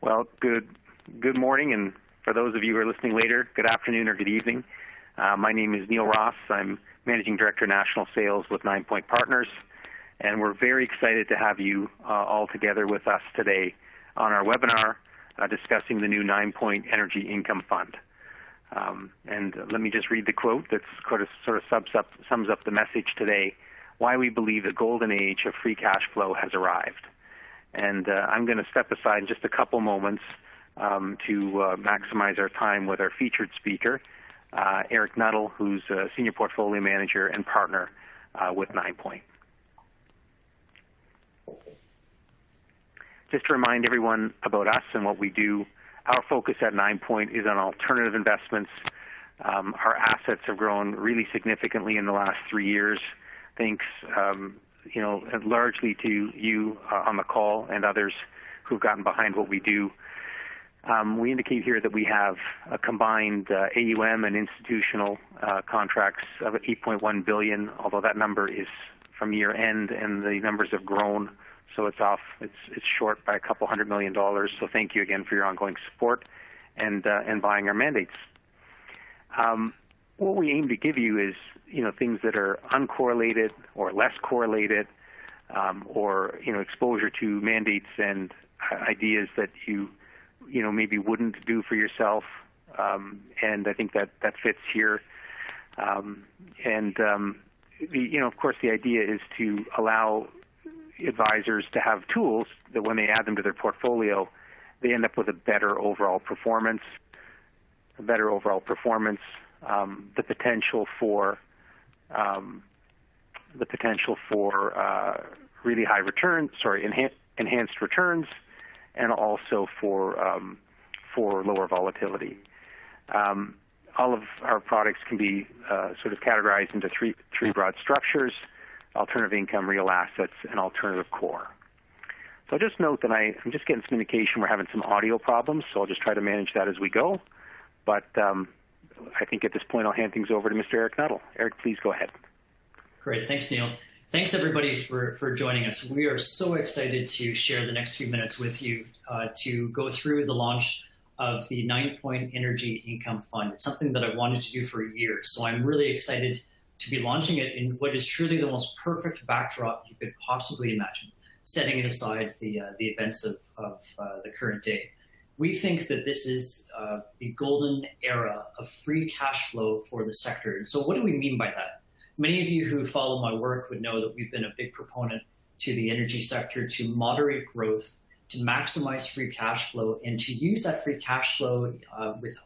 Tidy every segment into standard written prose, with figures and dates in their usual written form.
Well, good morning, and for those of you who are listening later, good afternoon or good evening. My name is Neil Ross. I'm Managing Director, National Sales with Ninepoint Partners, and we're very excited to have you all together with us today on our webinar discussing the new Ninepoint Energy Income Fund. And let me just read the quote that sort of sums up the message today, why we believe the golden age of free cash flow has arrived. And I'm going to step aside in just a couple moments to maximize our time with our featured speaker, Eric Nuttall, who's a Senior Portfolio Manager and Partner with Ninepoint. Just to remind everyone about us and what we do, our focus at Ninepoint is on alternative investments. Our assets have grown really significantly in the last 3 years, thanks largely to you on the call and others who've gotten behind what we do. We indicate here that we have a combined AUM and institutional contracts of $8.1 billion, although that number is from year end and the numbers have grown, so it's short by a couple $100 million. So thank you again for your ongoing support and buying our mandates. What we aim to give you is things that are uncorrelated or less correlated, or exposure to mandates and ideas that you maybe wouldn't do for yourself, and I think that fits here. Of course, the idea is to allow advisors to have tools that when they add them to their portfolio, they end up with a better overall performance, the potential for really high returns, enhanced returns, and also for lower volatility. All of our products can be sort of categorized into three broad structures: alternative income, real assets, and alternative core. So just note that I'm just getting some indication we're having some audio problems, so I'll just try to manage that as we go. But I think at this point I'll hand things over to Mr. Eric Nuttall. Eric, please go ahead. Great. Thanks, Neil. Thanks, everybody, for joining us. We are so excited to share the next few minutes with you to go through the launch of the Ninepoint Energy Income Fund. It's something that I wanted to do for years, so I'm really excited to be launching it in what is truly the most perfect backdrop you could possibly imagine, setting it aside the events of the current day. We think that this is the golden era of free cash flow for the sector. And so what do we mean by that? Many of you who follow my work would know that we've been a big proponent to the energy sector to moderate growth, to maximize free cash flow, and to use that free cash flow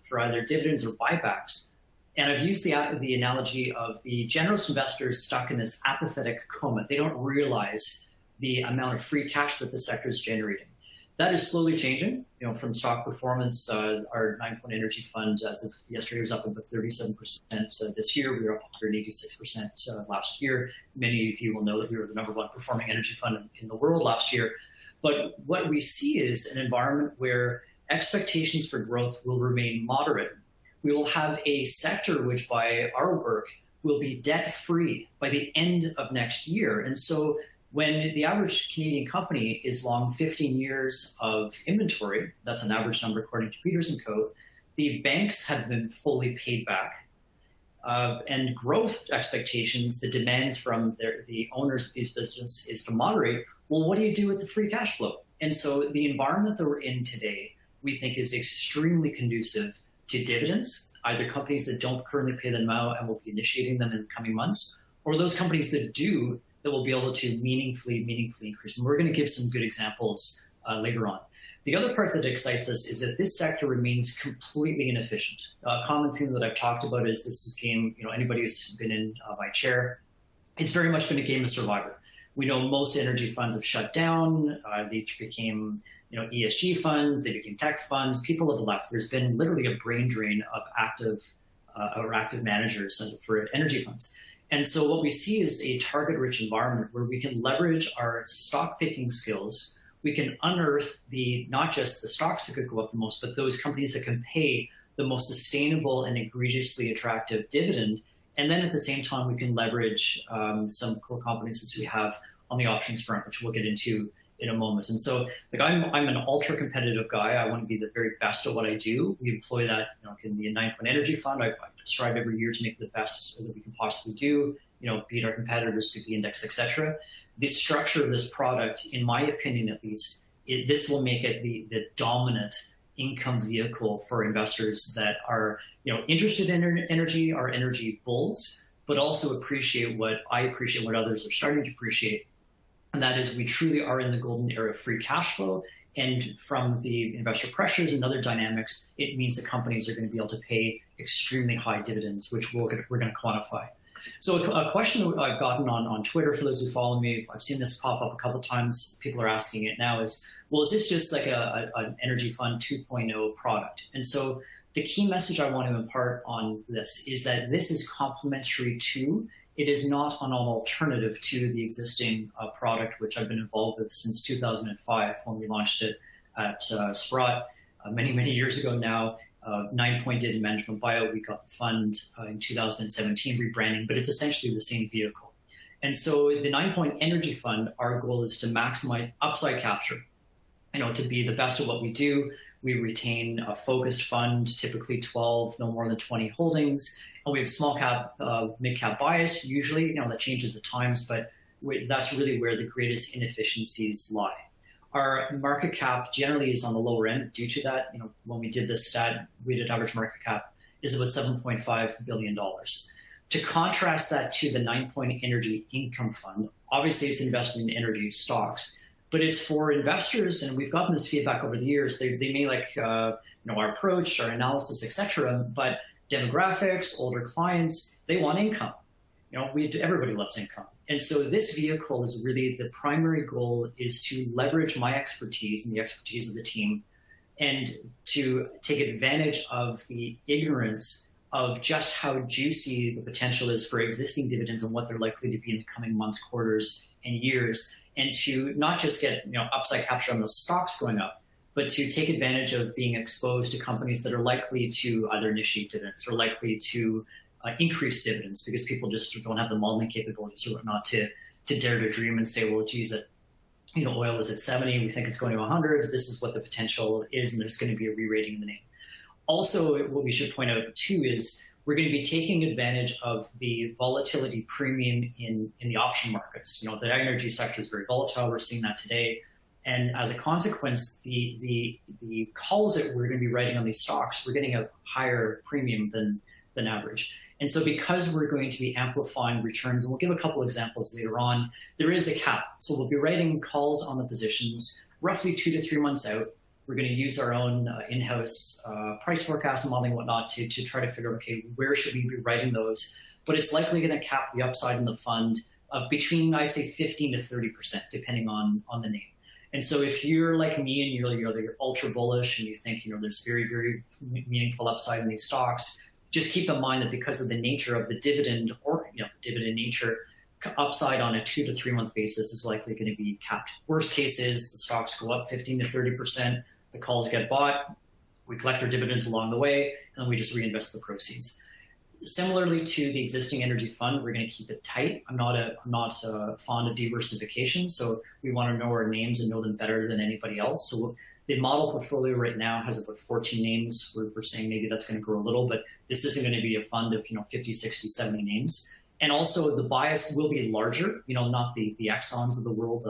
for either dividends or buybacks. And I've used the analogy of the generalist investors stuck in this apathetic coma. They don't realize the amount of free cash that the sector is generating. That is slowly changing, from stock performance. Our Ninepoint Energy Fund, as of yesterday, was up about 37% this year. We were up 186% last year. Many of you will know that we were the #1 performing energy fund in the world last year. But what we see is an environment where expectations for growth will remain moderate. We will have a sector which, by our work, will be debt-free by the end of next year. And so when the average Canadian company is long 15 years of inventory, that's an average number according to Peters & Co., the banks have been fully paid back. And growth expectations, the demands from the owners of these businesses is to moderate. Well, what do you do with the free cash flow? And so the environment that we're in today, we think, is extremely conducive to dividends, either companies that don't currently pay them now and will be initiating them in the coming months, or those companies that do, that will be able to meaningfully increase. And we're going to give some good examples later on. The other part that excites us is that this sector remains completely inefficient. A common thing that I've talked about is this game, anybody who's been in my chair, it's very much been a game of survivor. We know most energy funds have shut down. They became ESG funds, they became tech funds. People have left. There's been literally a brain drain of active managers for energy funds. And so what we see is a target-rich environment where we can leverage our stock-picking skills. We can unearth not just the stocks that could go up the most, but those companies that can pay the most sustainable and egregiously attractive dividend. And then at the same time, we can leverage some core competencies we have on the options front, which we'll get into in a moment. And so, like, I'm an ultra competitive guy. I want to be the very best at what I do. We employ that, in the Ninepoint Energy Fund. I strive every year to make the best that we can possibly do. Beat our competitors, beat the index, etc. The structure of this product, in my opinion at least, this will make it the dominant income vehicle for investors that are interested in energy, are energy bulls, but also appreciate what others are starting to appreciate. And that is, we truly are in the golden era of free cash flow. And from the investor pressures and other dynamics, it means that companies are going to be able to pay extremely high dividends, which we're going to quantify. So a question that I've gotten on Twitter, for those who follow me, I've seen this pop up a couple of times, people are asking it now, is, well, is this just like an Energy Fund 2.0 product? And so the key message I want to impart on this is that this is complementary to, it is not an alternative to the existing product, which I've been involved with since 2005 when we launched it at Sprott many, many years ago now. Ninepoint did management buyout. We got the fund in 2017 rebranding, but it's essentially the same vehicle. And so the Ninepoint Energy Fund, our goal is to maximize upside capture, to be the best at what we do. We retain a focused fund, typically 12, no more than 20 holdings. And we have small cap, mid cap bias, usually, that changes at times, but that's really where the greatest inefficiencies lie. Our market cap generally is on the lower end due to that. When we did this stat, weighted average market cap is about $7.5 billion. To contrast that to the Ninepoint Energy Income Fund, obviously it's investing in energy stocks, but it's for investors, and we've gotten this feedback over the years. They may like our approach, our analysis, etc. But demographics, older clients, they want income. Everybody loves income. And so this vehicle is really, the primary goal is to leverage my expertise and the expertise of the team, and to take advantage of the ignorance of just how juicy the potential is for existing dividends and what they're likely to be in the coming months, quarters, and years, and to not just get upside capture on the stocks going up, but to take advantage of being exposed to companies that are likely to either initiate dividends or likely to increase dividends, because people just don't have the modeling capabilities or whatnot to dare to dream and say, well, geez, oil is at 70, we think it's going to 100, this is what the potential is, and there's going to be a re-rating in the name. Also, what we should point out too is we're going to be taking advantage of the volatility premium in the option markets. The energy sector is very volatile. We're seeing that today. And as a consequence, the calls that we're going to be writing on these stocks, we're getting a higher premium than average. And so because we're going to be amplifying returns, and we'll give a couple examples later on, there is a cap. So we'll be writing calls on the positions roughly 2 to 3 months out. We're going to use our own in-house price forecast and modeling and whatnot to try to figure out, okay, where should we be writing those? But it's likely going to cap the upside in the fund of between, I'd say, 15 to 30%, depending on the name. And so if you're like me and you're ultra bullish and you think, there's very, very meaningful upside in these stocks, just keep in mind that because of the nature of the dividend, or the dividend nature, upside on a 2 to 3 month basis is likely going to be capped. Worst case is the stocks go up 15 to 30%, the calls get bought, we collect our dividends along the way, and then we just reinvest the proceeds. Similarly to the existing energy fund, we're going to keep it tight. I'm not fond of diversification, so we want to know our names and know them better than anybody else. So the model portfolio right now has about 14 names. We're saying maybe that's going to grow a little, but this isn't going to be a fund of 50, 60, 70 names. And also the bias will be larger, not the Exxons of the world,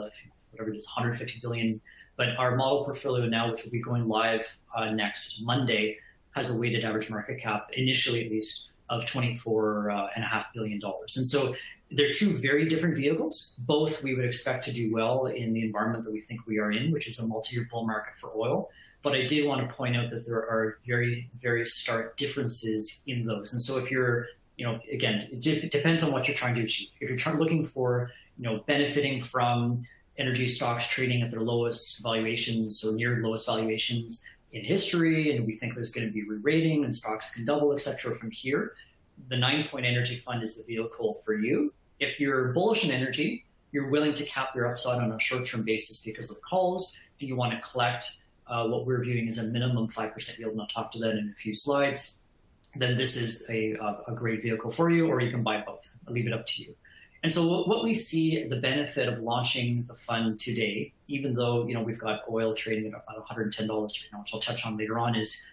whatever it is, 150 billion. But our model portfolio now, which will be going live next Monday, has a weighted average market cap, initially at least, of $24.5 billion. And so they're two very different vehicles. Both we would expect to do well in the environment that we think we are in, which is a multi-year bull market for oil. But I did want to point out that there are very, very stark differences in those. And so if you're, again, it depends on what you're trying to achieve. If you're looking for, benefiting from energy stocks trading at their lowest valuations or near lowest valuations in history, and we think there's going to be re-rating and stocks can double, et cetera, from here, the Ninepoint Energy Fund is the vehicle for you. If you're bullish in energy, you're willing to cap your upside on a short-term basis because of the calls, and you want to collect what we're viewing as a minimum 5% yield, and I'll talk to that in a few slides, then this is a great vehicle for you, or you can buy both. I'll leave it up to you. And so what we see the benefit of launching the fund today, even though we've got oil trading at about $110 right now, which I'll touch on later on, is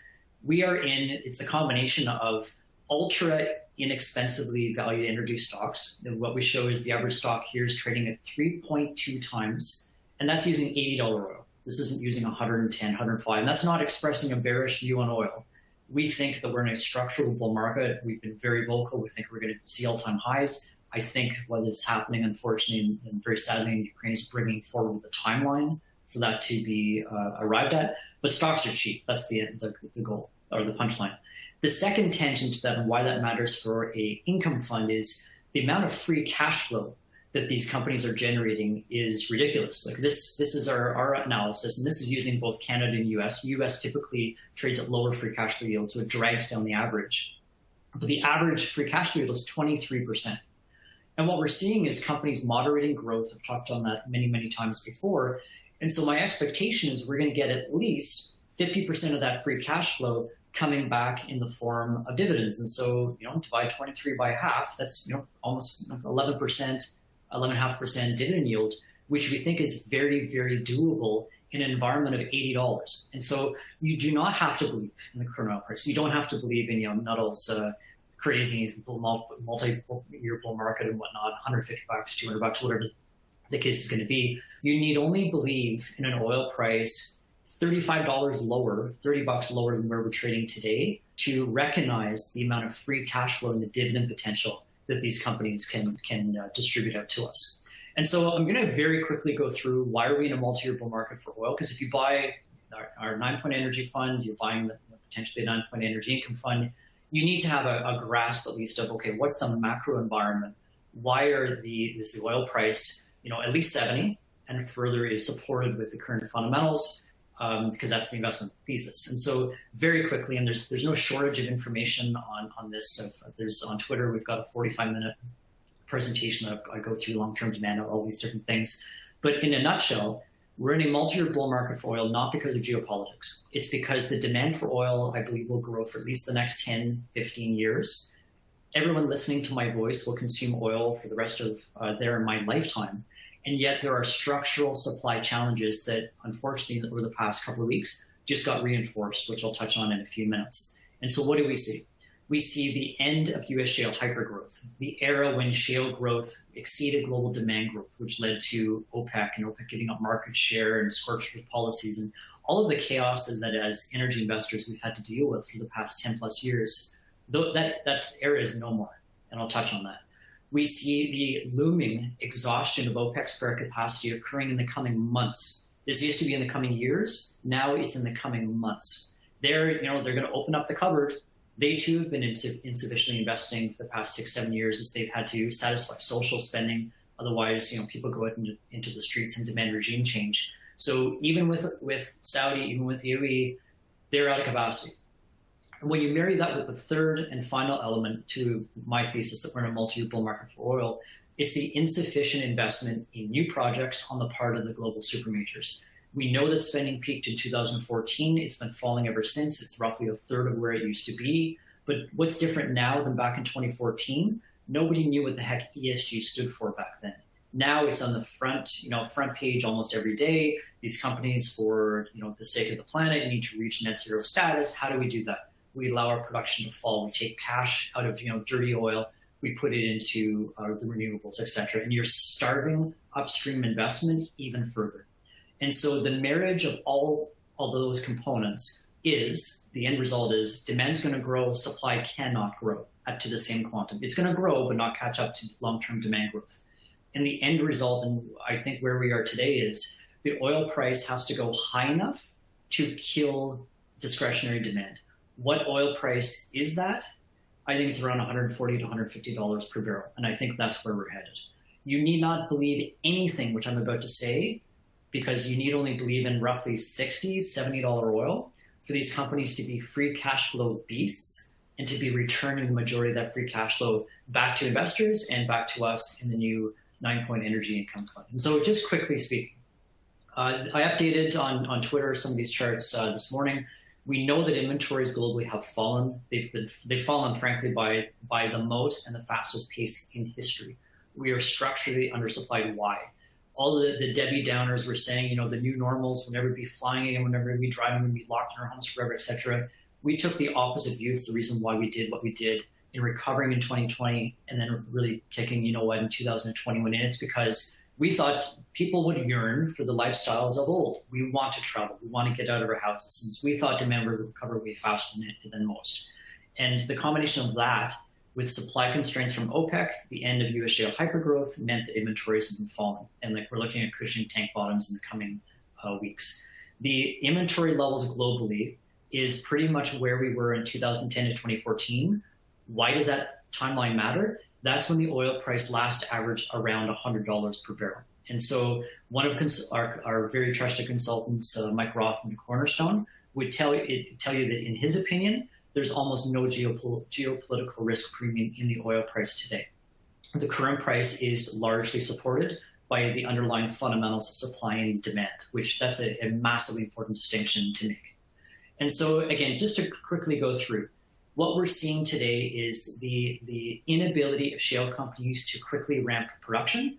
it's the combination of ultra inexpensively valued energy stocks. And what we show is the average stock here is trading at 3.2 times, and that's using $80 oil. This isn't using 110, 105, and that's not expressing a bearish view on oil. We think that we're in a structural bull market. We've been very vocal. We think we're going to see all-time highs. I think what is happening, unfortunately, and very sadly in Ukraine, is bringing forward the timeline for that to be arrived at. But stocks are cheap. That's the goal, or the punchline. The second tangent to that, and why that matters for a income fund, is the amount of free cash flow that these companies are generating is ridiculous. Like this is our analysis, and this is using both Canada and US. US typically trades at lower free cash flow yield, so it drags down the average. But the average free cash flow yield is 23%. And what we're seeing is companies moderating growth. I've talked on that many, many times before. And so my expectation is we're going to get at least 50% of that free cash flow coming back in the form of dividends. And so, divide 23 by half, that's, almost 11%, 11.5% dividend yield, which we think is very, very doable in an environment of $80. And so you do not have to believe in the current oil price. You don't have to believe in, Nuttall's crazy multi-year bull market and whatnot, $150, $200, whatever the case is going to be. You need only believe in an oil price $35 lower, $30 lower than where we're trading today, to recognize the amount of free cash flow and the dividend potential that these companies can distribute out to us. And so I'm going to very quickly go through why are we in a multi-year bull market for oil? Because if you buy our Ninepoint Energy Fund, you're buying potentially a Ninepoint Energy Income Fund, you need to have a grasp at least of, okay, what's the macro environment? Why is the oil price, at least 70 and further is supported with the current fundamentals? Because that's the investment thesis. And so very quickly, and there's no shortage of information on this. There's on Twitter, we've got a 45-minute presentation that I go through long-term demand and all these different things. But in a nutshell, we're in a multi-year bull market for oil, not because of geopolitics. It's because the demand for oil, I believe, will grow for at least the next 10, 15 years. Everyone listening to my voice will consume oil for the rest of my lifetime. And yet there are structural supply challenges that, unfortunately, over the past couple of weeks, just got reinforced, which I'll touch on in a few minutes. And so what do we see? We see the end of U.S. shale hypergrowth, the era when shale growth exceeded global demand growth, which led to OPEC and OPEC giving up market share and scorched earth policies and all of the chaos that as energy investors we've had to deal with for the past 10 plus years. That era is no more, and I'll touch on that. We see the looming exhaustion of OPEC spare capacity occurring in the coming months. This used to be in the coming years. Now it's in the coming months. They're going to open up the cupboard. They too have been insufficiently investing for the past 6-7 years as they've had to satisfy social spending. Otherwise, people go out into the streets and demand regime change. So even with Saudi, even with UAE, they're out of capacity. And when you marry that with the third and final element to my thesis that we're in a multi-year bull market for oil, it's the insufficient investment in new projects on the part of the global supermajors. We know that spending peaked in 2014. It's been falling ever since. It's roughly a third of where it used to be. But what's different now than back in 2014? Nobody knew what the heck ESG stood for back then. Now it's on the front page almost every day. These companies, for the sake of the planet, need to reach net zero status. How do we do that? We allow our production to fall. We take cash out of dirty oil. We put it into the renewables, et cetera. And you're starving upstream investment even further. And so the marriage of all those components is, the end result is, demand's going to grow, supply cannot grow up to the same quantum. It's going to grow, but not catch up to long-term demand growth. And the end result, and I think where we are today, is the oil price has to go high enough to kill discretionary demand. What oil price is that? I think it's around $140 to $150 per barrel. And I think that's where we're headed. You need not believe anything which I'm about to say, because you need only believe in roughly $60, $70 oil for these companies to be free cash flow beasts and to be returning the majority of that free cash flow back to investors and back to us in the new Ninepoint Energy Income Fund. And so just quickly speaking, I updated on Twitter some of these charts this morning. We know that inventories globally have fallen. They've fallen, frankly, by the most and the fastest pace in history. We are structurally undersupplied. Why? All the Debbie Downers were saying, you know, the new normals will never be flying again, we'll never be driving, we'll be locked in our homes forever, etc. We took the opposite view. It's the reason why we did what we did in recovering in 2020 and then really kicking, you know what, in 2021. And it's because we thought people would yearn for the lifestyles of old. We want to travel. We want to get out of our houses. Since we thought demand would recover way faster than most. And the combination of that with supply constraints from OPEC, the end of U.S. shale hypergrowth meant that inventories have been falling. And like we're looking at cushioning tank bottoms in the coming weeks. The inventory levels globally is pretty much where we were in 2010 to 2014. Why does that timeline matter? That's when the oil price last averaged around $100 per barrel. And so one of our very trusted consultants, Mike Roth from Cornerstone, would tell you that in his opinion, there's almost no geopolitical risk premium in the oil price today. The current price is largely supported by the underlying fundamentals of supply and demand, which that's a massively important distinction to make. And so again, just to quickly go through, what we're seeing today is the inability of shale companies to quickly ramp production.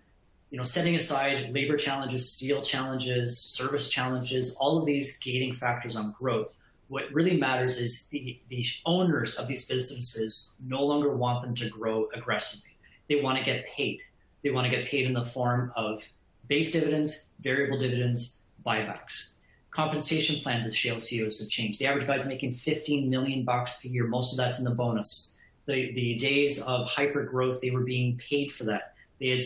You know, setting aside labor challenges, steel challenges, service challenges, all of these gating factors on growth, what really matters is the owners of these businesses no longer want them to grow aggressively. They want to get paid. They want to get paid in the form of base dividends, variable dividends, buybacks. Compensation plans of shale CEOs have changed. The average guy's making $15 million a year. Most of that's in the bonus. The days of hyper growth, they were being paid for that. They had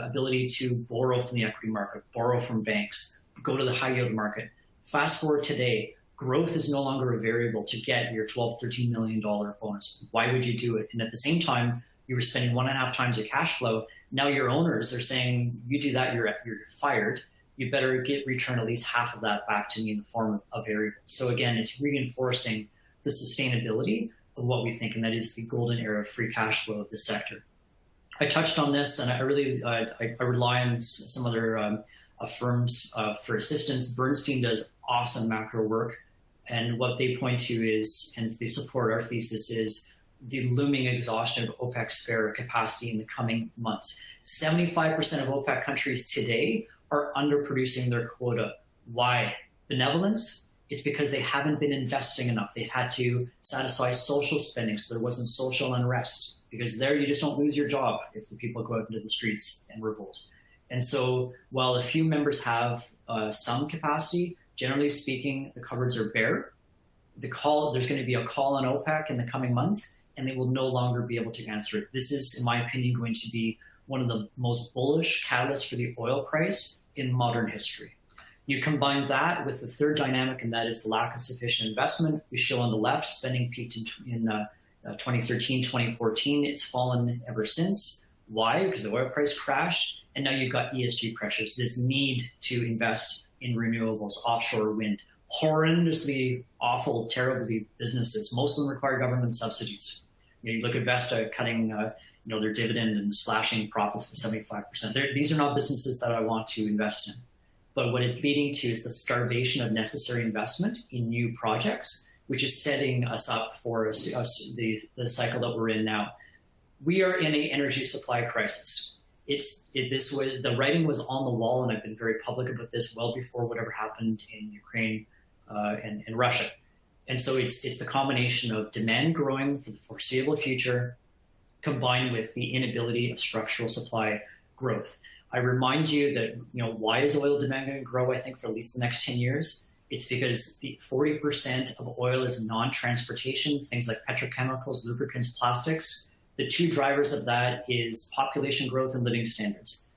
ability to borrow from the equity market, borrow from banks, go to the high yield market. Fast forward today, growth is no longer a variable to get your $12, $13 million bonus. Why would you do it? And at the same time, you were spending 1.5 times your cash flow. Now your owners are saying, you do that, you're fired. You better return at least half of that back to me in the form of variables. So again, it's reinforcing the sustainability of what we think, and that is the golden era of free cash flow of this sector. I touched on this, and I rely on some other firms for assistance. Bernstein does awesome macro work, and what they point to is, and they support our thesis, is the looming exhaustion of OPEC spare capacity in the coming months. 75% of OPEC countries today are underproducing their quota. Why? Benevolence? It's because they haven't been investing enough. They've had to satisfy social spending, so there wasn't social unrest. Because there you just don't lose your job if the people go out into the streets and revolt. And so while a few members have some capacity, generally speaking, the cupboards are bare. There's going to be a call on OPEC in the coming months, and they will no longer be able to answer it. This is, in my opinion, going to be one of the most bullish catalysts for the oil price in modern history. You combine that with the third dynamic, and that is the lack of sufficient investment. We show on the left, spending peaked in 2013, 2014. It's fallen ever since. Why? Because the oil price crashed, and now you've got ESG pressures, this need to invest in renewables, offshore wind, horrendously awful, terribly businesses. Most of them require government subsidies. You look at Vesta cutting their dividend and slashing profits by 75%. These are not businesses that I want to invest in. But what it's leading to is the starvation of necessary investment in new projects, which is setting us up for the cycle that we're in now. We are in an energy supply crisis. The writing was on the wall, and I've been very public about this well before whatever happened in Ukraine and Russia. And so it's the combination of demand growing for the foreseeable future, combined with the inability of structural supply growth. I remind you that, why is oil demand going to grow, I think, for at least the next 10 years? It's because the 40% of oil is non-transportation, things like petrochemicals, lubricants, plastics. The two drivers of that is population growth and living standards.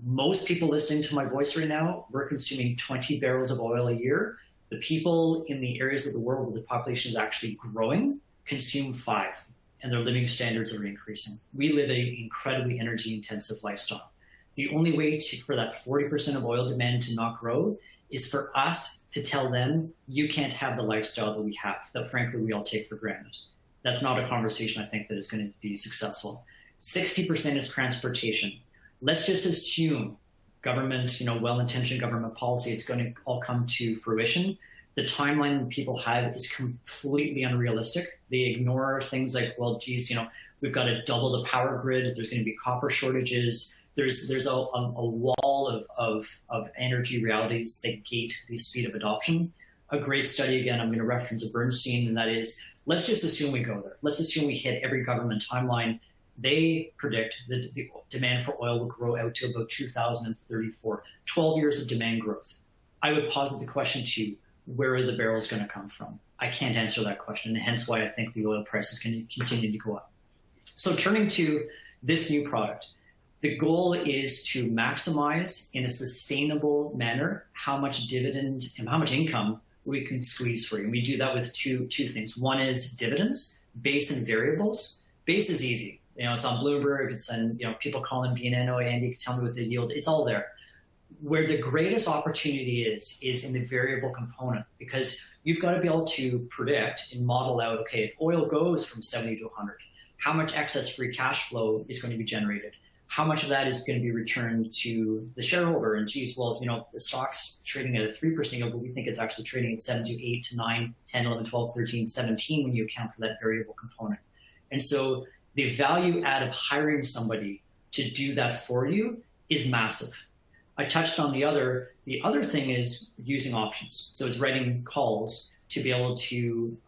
Most people listening to my voice right now, we're consuming 20 barrels of oil a year. The people in the areas of the world where the population is actually growing consume 5, and their living standards are increasing. We live an incredibly energy-intensive lifestyle. The only way for that 40% of oil demand to not grow is for us to tell them, you can't have the lifestyle that we have, that frankly we all take for granted. That's not a conversation I think that is going to be successful. 60% is transportation. Let's just assume government, well-intentioned government policy, it's going to all come to fruition. The timeline that people have is completely unrealistic. They ignore things like, well, geez, We've got to double the power grid. There's going to be copper shortages. There's a wall of energy realities that gate the speed of adoption. A great study, again, I'm going to reference a Bernstein, and that is, let's just assume we go there. Let's assume we hit every government timeline. They predict that the demand for oil will grow out to about 2034, 12 years of demand growth. I would posit the question to you, where are the barrels going to come from? I can't answer that question, and hence why I think the oil price is going to continue to go up. So turning to this new product, the goal is to maximize in a sustainable manner how much dividend and how much income we can squeeze for you. And we do that with two things. One is dividends, base and variables. Base is easy. It's on Bloomberg. It's on, people call them BNN. Oh, Andy, tell me what the yield. It's all there. Where the greatest opportunity is in the variable component, because you've got to be able to predict and model out, okay, if oil goes from 70 to 100, how much excess free cash flow is going to be generated? How much of that is going to be returned to the shareholder? And geez, well, the stock's trading at a 3% yield, but we think it's actually trading at 7 to 8 to 9, 10, 11, 12, 13, 17 when you account for that variable component. And so the value add of hiring somebody to do that for you is massive. I touched on the other thing is using options. So it's writing calls to be able to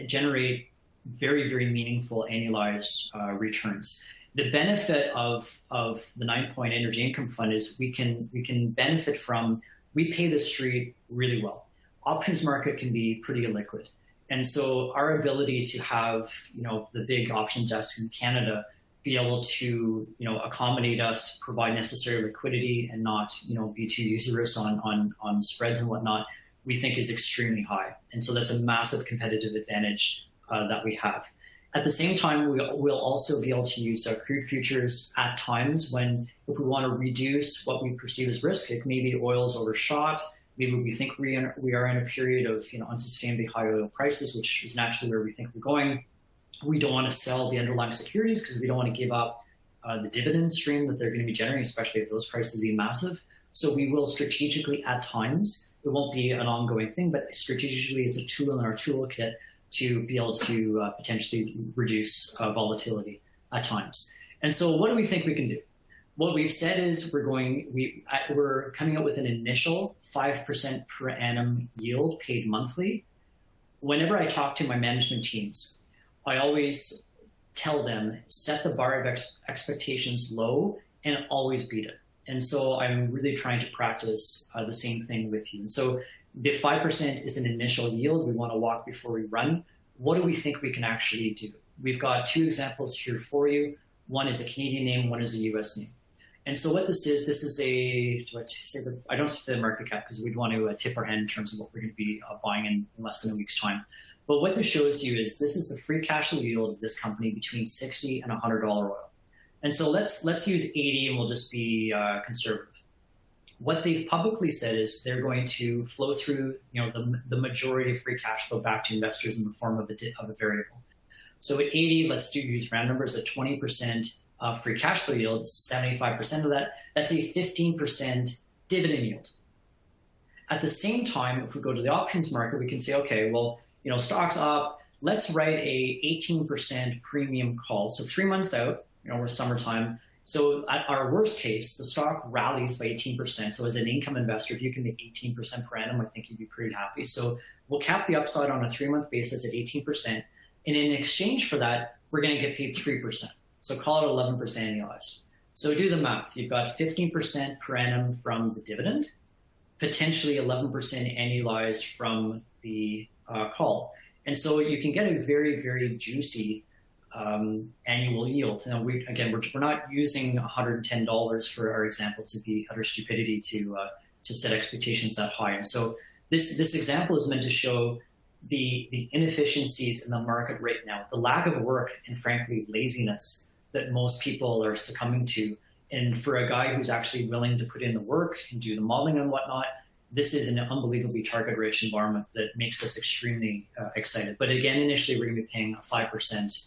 generate very, very meaningful annualized returns. The benefit of the Ninepoint Energy Income Fund is we can benefit from, we pay the street really well. Options market can be pretty illiquid. And so our ability to have, the big option desks in Canada be able to, accommodate us, provide necessary liquidity and not, be too usurious on spreads and whatnot, we think is extremely high. And so that's a massive competitive advantage that we have. At the same time, we'll also be able to use crude futures at times when, if we want to reduce what we perceive as risk, like maybe oil's overshot, maybe we think we are in a period of unsustainably high oil prices, which is naturally where we think we're going. We don't want to sell the underlying securities because we don't want to give up the dividend stream that they're going to be generating, especially if those prices be massive. So we will strategically at times, it won't be an ongoing thing, but strategically it's a tool in our toolkit to be able to potentially reduce volatility at times. And so what do we think we can do? What we've said is we're coming up with an initial 5% per annum yield paid monthly. Whenever I talk to my management teams, I always tell them, set the bar of expectations low and always beat it. And so I'm really trying to practice the same thing with you. And so the 5% is an initial yield. We want to walk before we run. What do we think we can actually do? We've got two examples here for you. One is a Canadian name, one is a US name. And so what this is I don't say the market cap because we'd want to tip our hand in terms of what we're going to be buying in less than a week's time. But what this shows you is this is the free cash flow yield of this company between $60 and $100 oil. And so let's use 80 and we'll just be conservative. What they've publicly said is they're going to flow through the majority of free cash flow back to investors in the form of a variable. So at 80, let's use round numbers, at 20% free cash flow yield, 75% of that, that's a 15% dividend yield. At the same time, if we go to the options market, we can say, okay, well, stock's up, let's write a 18% premium call. So 3 months out, we're summertime. So at our worst case, the stock rallies by 18%. So as an income investor, if you can make 18% per annum, I think you'd be pretty happy. So we'll cap the upside on a 3-month basis at 18%. And in exchange for that, we're going to get paid 3%. So call it 11% annualized. So do the math. You've got 15% per annum from the dividend, potentially 11% annualized from the call. And so you can get a very, very juicy annual yield. Now, we're not using $110 for our example to be utter stupidity to set expectations that high. And so this example is meant to show the inefficiencies in the market right now, the lack of work and frankly laziness that most people are succumbing to. And for a guy who's actually willing to put in the work and do the modeling and whatnot, this is an unbelievably target-rich environment that makes us extremely excited. But again, initially, we're going to be paying a 5%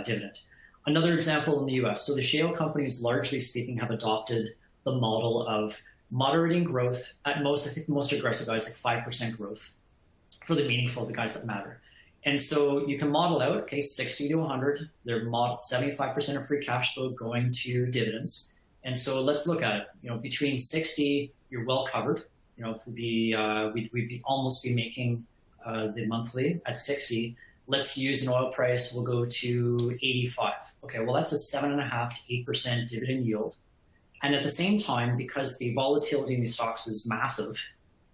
dividend. Another example in the US. So the shale companies, largely speaking, have adopted the model of moderating growth. At most, I think the most aggressive guys like 5% growth for the meaningful, the guys that matter. And so you can model out, okay, 60 to 100, they're modeled 75% of free cash flow going to dividends. And so let's look at it. Between 60, you're well covered. We'd be almost be making the monthly at 60. Let's use an oil price. We'll go to 85. Okay, well, that's a 7.5 to 8% dividend yield. And at the same time, because the volatility in these stocks is massive,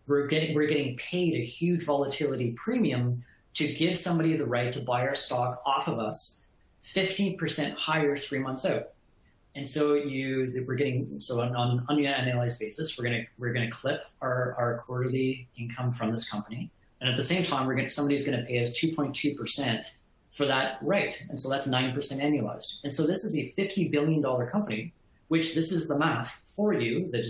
we're getting paid a huge volatility premium to give somebody the right to buy our stock off of us 15% higher 3 months out. And so we're getting, so on an annualized basis, we're gonna clip our quarterly income from this company. And at the same time, somebody's gonna pay us 2.2% for that right. And so that's 9% annualized. And so this is a $50 billion company, which this is the math for you that,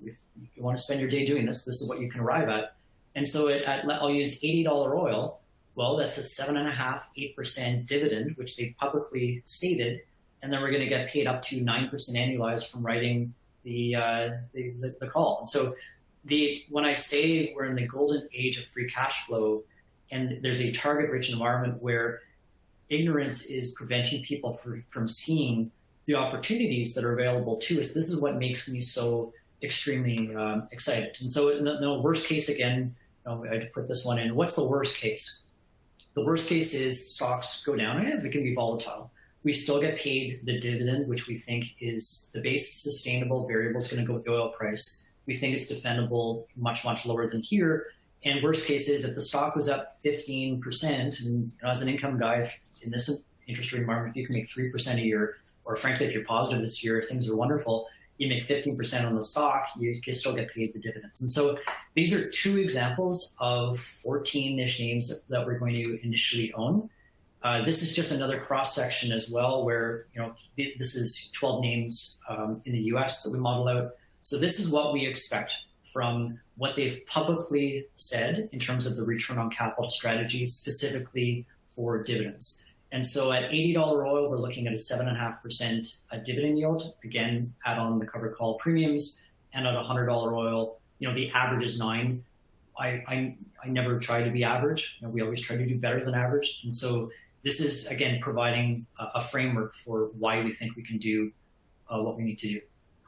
if you want to spend your day doing this, this is what you can arrive at. And so I'll use $80 oil. Well, that's a 7.5, 8% dividend, which they publicly stated. And then we're going to get paid up to 9% annualized from writing the call. And so when I say we're in the golden age of free cash flow, and there's a target-rich environment where ignorance is preventing people from seeing the opportunities that are available to us, this is what makes me so extremely excited. And so in the worst case, again, I had to put this one in. What's the worst case? The worst case is stocks go down. It can be volatile. We still get paid the dividend, which we think is the base sustainable variable is going to go with the oil price. We think it's defendable much, much lower than here. And worst case is if the stock was up 15%, and as an income guy in this interest rate environment, if you can make 3% a year, or frankly, if you're positive this year, if things are wonderful, you make 15% on the stock, you can still get paid the dividends. And so these are two examples of 14-ish names that we're going to initially own. This is just another cross-section as well where, this is 12 names in the US that we model out. So this is what we expect from what they've publicly said in terms of the return on capital strategy, specifically for dividends. And so at $80 oil, we're looking at a 7.5% dividend yield. Again, add on the covered call premiums. And at $100 oil, the average is 9. I never try to be average. We always try to do better than average. And so this is, again, providing a framework for why we think we can do what we need to do.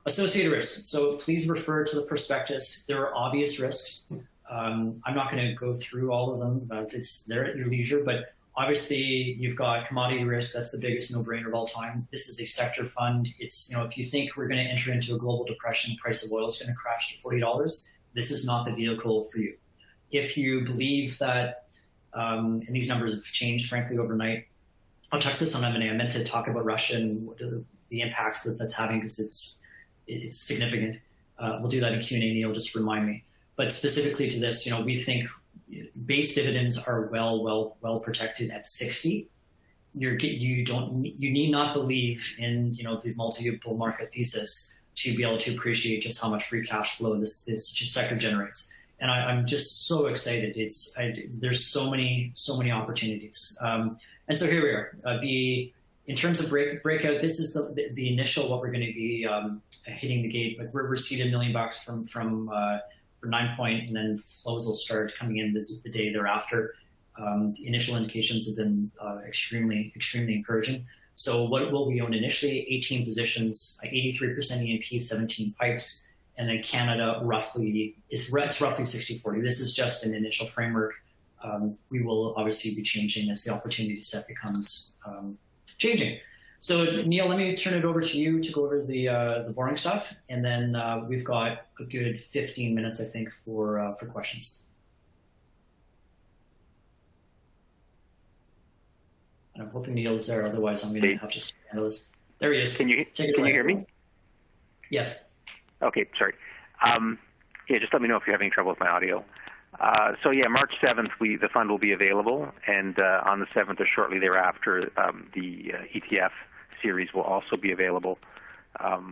Associated risks. So please refer to the prospectus. There are obvious risks. I'm not going to go through all of them. It's there at your leisure. But obviously, you've got commodity risk. That's the biggest no-brainer of all time. This is a sector fund. It's, if you think we're going to enter into a global depression, price of oil is going to crash to $40. This is not the vehicle for you. If you believe that, and these numbers have changed, frankly, overnight. I'll touch this on M&A. I meant to talk about Russia and what the impacts that's having because it's significant. We'll do that in Q&A, Neil, just remind me. But specifically to this, we think base dividends are well protected at 60. You need not believe in the multi-bull market thesis to be able to appreciate just how much free cash flow this sector generates. And I'm just so excited. There's so many opportunities. And so here we are. In terms of breakout, this is the initial what we're going to be hitting the gate. Like we're receiving $1 million from Ninepoint, and then flows will start coming in the day thereafter. The initial indications have been extremely encouraging. So what will we own initially? 18 positions, 83% E&P, 17 pipes, and then Canada it's roughly 60-40. This is just an initial framework. We will obviously be changing as the opportunity set becomes changing. So Neil, let me turn it over to you to go over the boring stuff, and then we've got a good 15 minutes, I think, for questions. And I'm hoping Neil is there. Otherwise, I'm going to have to handle this. There he is. Can you hear me? Yes. Okay, sorry. Just let me know if you're having trouble with my audio. March 7th, the fund will be available, and on the 7th or shortly thereafter, the ETF series will also be available,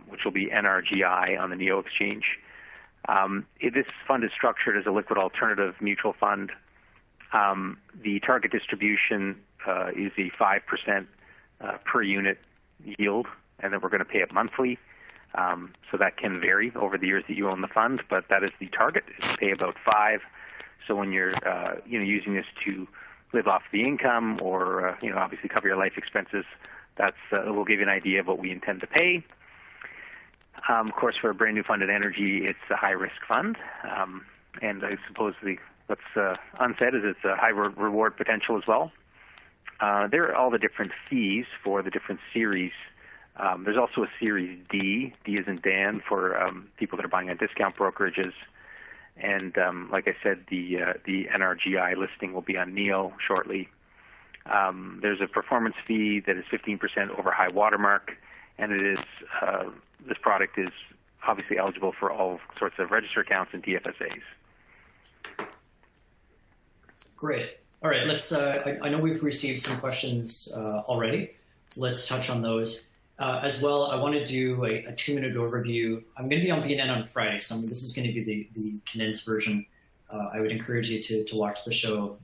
which will be NRGI on the NEO exchange. This fund is structured as a liquid alternative mutual fund. The target distribution is a 5% per unit yield, and then we're going to pay it monthly. So that can vary over the years that you own the fund, but that is the target, is to pay about 5. So when you're using this to live off the income or obviously cover your life expenses, that's will give you an idea of what we intend to pay. Of course, for a brand new fund in energy, it's a high risk fund, and I suppose what's unsaid is it's a high reward potential as well. There are all the different fees for the different series. There's also a Series D. D is in Dan for people that are buying on discount brokerages. And like I said, the NRGI listing will be on NEO shortly. There's a performance fee that is 15% over high watermark, and it is this product is obviously eligible for all sorts of register accounts and TFSAs. Great. All right, let's. I know we've received some questions already, so let's touch on those. As well, I want to do a 2-minute overview. I'm going to be on BNN on Friday, so this is going to be the condensed version. I would encourage you to watch the show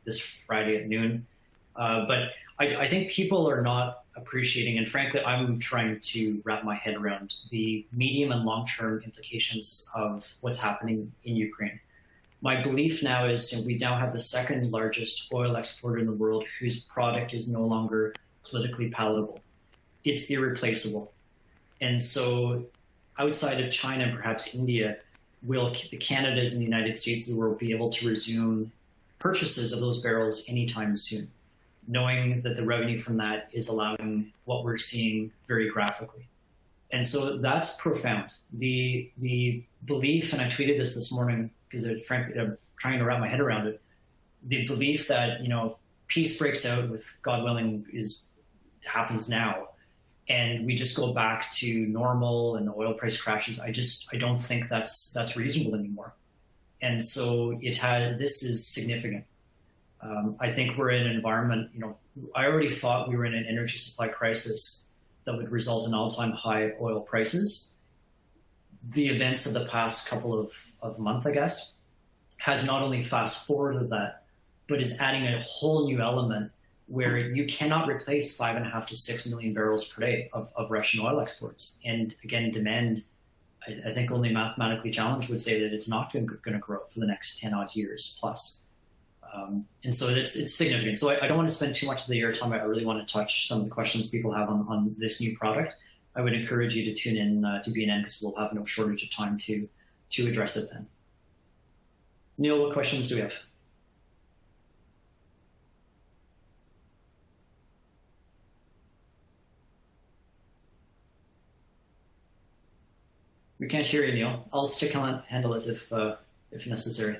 this Friday at noon. But I think people are not appreciating, and frankly, I'm trying to wrap my head around the medium and long-term implications of what's happening in Ukraine. My belief now is that we now have the second largest oil exporter in the world whose product is no longer politically palatable. It's irreplaceable. And so outside of China and perhaps India, will the Canadas and the United States of the world be able to resume purchases of those barrels anytime soon, knowing that the revenue from that is allowing what we're seeing very graphically. And so that's profound. The belief, and I tweeted this morning because frankly I'm trying to wrap my head around it, the belief that peace breaks out with God willing happens now, and we just go back to normal and the oil price crashes. I don't think that's reasonable anymore. And so this is significant. I think we're in an environment, I already thought we were in an energy supply crisis that would result in all-time high oil prices. The events of the past couple of months, I guess, has not only fast-forwarded that, but is adding a whole new element where you cannot replace 5.5 to 6 million barrels per day of Russian oil exports. And again, demand, I think only mathematically challenged would say that it's not going to grow for the next 10 odd years plus. And so it's significant. So I don't want to spend too much of the airtime. I really want to touch some of the questions people have on this new product. I would encourage you to tune in to BNN because we'll have no shortage of time to address it then. Neil, what questions do we have? We can't hear you, Neil. I'll handle it if necessary.